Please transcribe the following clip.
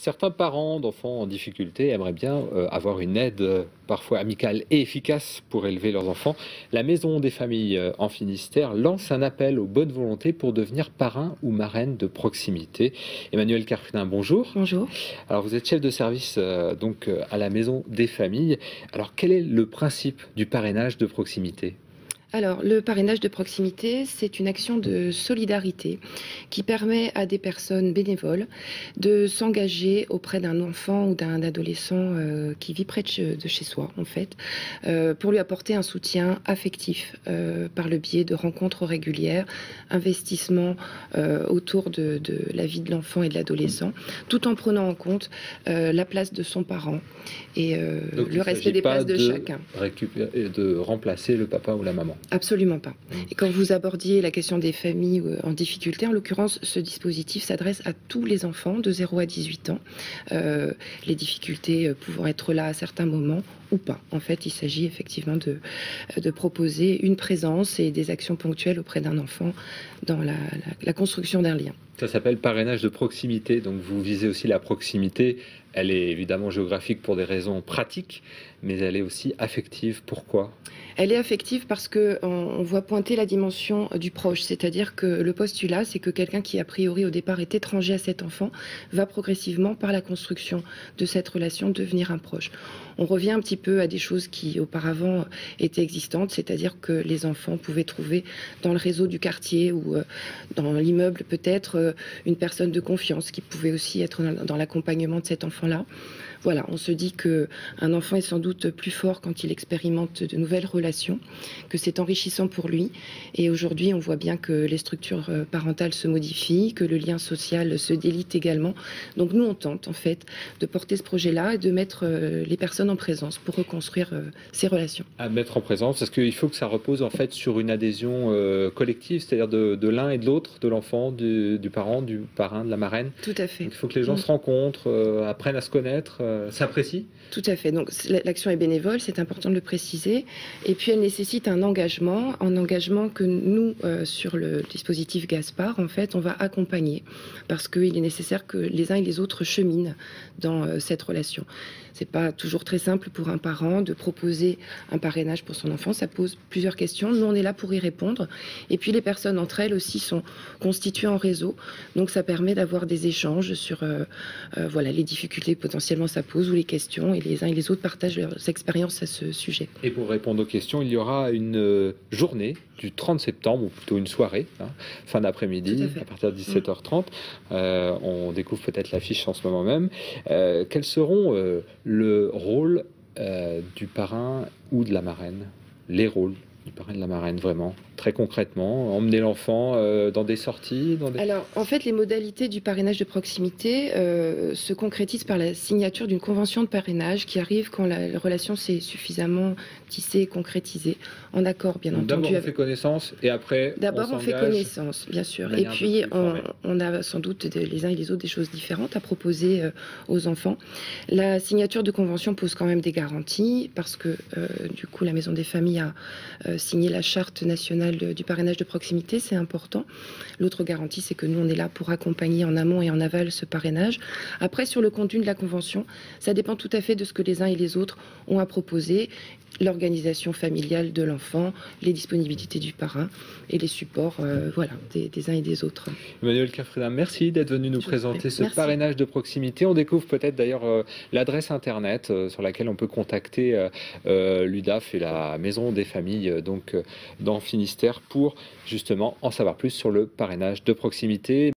Certains parents d'enfants en difficulté aimeraient bien avoir une aide parfois amicale et efficace pour élever leurs enfants. La Maison des familles en Finistère lance un appel aux bonnes volontés pour devenir parrain ou marraine de proximité. Emmanuel Carfudin, bonjour. Bonjour. Alors vous êtes chef de service à la Maison des familles. Alors quel est le principe du parrainage de proximité ? Alors, le parrainage de proximité, c'est une action de solidarité qui permet à des personnes bénévoles de s'engager auprès d'un enfant ou d'un adolescent qui vit près de chez soi, en fait, pour lui apporter un soutien affectif par le biais de rencontres régulières, investissements autour de la vie de l'enfant et de l'adolescent, tout en prenant en compte la place de son parent et le respect des places de chacun. De remplacer le papa ou la maman. Absolument pas. Et quand vous abordiez la question des familles en difficulté, en l'occurrence, ce dispositif s'adresse à tous les enfants de 0 à 18 ans, les difficultés pouvant être là à certains moments ou pas. En fait, il s'agit effectivement de proposer une présence et des actions ponctuelles auprès d'un enfant dans la construction d'un lien. Ça s'appelle parrainage de proximité, donc vous visez aussi la proximité. Elle est évidemment géographique pour des raisons pratiques, mais elle est aussi affective. Pourquoi ? Elle est affective parce qu'on voit pointer la dimension du proche, c'est-à-dire que le postulat, c'est que quelqu'un qui a priori au départ est étranger à cet enfant va progressivement, par la construction de cette relation, devenir un proche. On revient un petit peu à des choses qui auparavant étaient existantes, c'est-à-dire que les enfants pouvaient trouver dans le réseau du quartier ou dans l'immeuble peut-être une personne de confiance qui pouvait aussi être dans l'accompagnement de cet enfant-là. Voilà, on se dit qu'un enfant est sans doute plus fort quand il expérimente de nouvelles relations, que c'est enrichissant pour lui. Et aujourd'hui, on voit bien que les structures parentales se modifient, que le lien social se délite également. Donc nous, on tente en fait de porter ce projet-là et de mettre les personnes en présence pour reconstruire ces relations. À mettre en présence, parce qu'il faut que ça repose en fait sur une adhésion collective, c'est-à-dire de l'un et de l'autre, de l'enfant, du parent, du parrain, de la marraine. Tout à fait. Donc, il faut que les gens se rencontrent, apprennent à se connaître, s'apprécient. Tout à fait. Donc l'action est bénévole, c'est important de le préciser. Et puis elle nécessite un engagement que nous, sur le dispositif Gaspard, en fait, on va accompagner. Parce qu'il est nécessaire que les uns et les autres cheminent dans cette relation. C'est pas toujours très simple pour un parent de proposer un parrainage pour son enfant. Ça pose plusieurs questions. Nous, on est là pour y répondre. Et puis les personnes entre elles aussi sont constituées en réseau. Donc ça permet d'avoir des échanges sur voilà, les difficultés que potentiellement ça pose ou les questions. Et les uns et les autres partagent leurs expériences à ce sujet. Et pour répondre aux questions, il y aura une journée du 30 septembre, ou plutôt une soirée, fin d'après-midi, à partir de 17h30. On découvre peut-être l'affiche en ce moment même. Quels seront le rôle du parrain ou de la marraine? Les rôles du parrain et de la marraine, vraiment, très concrètement, emmener l'enfant dans des sorties Alors, en fait, les modalités du parrainage de proximité se concrétisent par la signature d'une convention de parrainage qui arrive quand la relation s'est suffisamment tissée et concrétisée, en accord, bien entendu. D'abord, on fait connaissance et après, d'abord, on fait connaissance, bien sûr. Et puis, on a sans doute les uns et les autres des choses différentes à proposer aux enfants. La signature de convention pose quand même des garanties parce que, du coup, la Maison des familles a signé la charte nationale du parrainage de proximité, c'est important. L'autre garantie, c'est que nous, on est là pour accompagner en amont et en aval ce parrainage. Après, sur le contenu de la convention, ça dépend tout à fait de ce que les uns et les autres ont à proposer. L'organisation familiale de l'enfant, les disponibilités du parrain et les supports voilà, des uns et des autres. Emmanuel Carfudin, merci d'être venu nous présenter ce parrainage de proximité. On découvre peut-être d'ailleurs l'adresse internet sur laquelle on peut contacter l'UDAF et la Maison des familles donc dans Finistère pour justement en savoir plus sur le parrainage de proximité.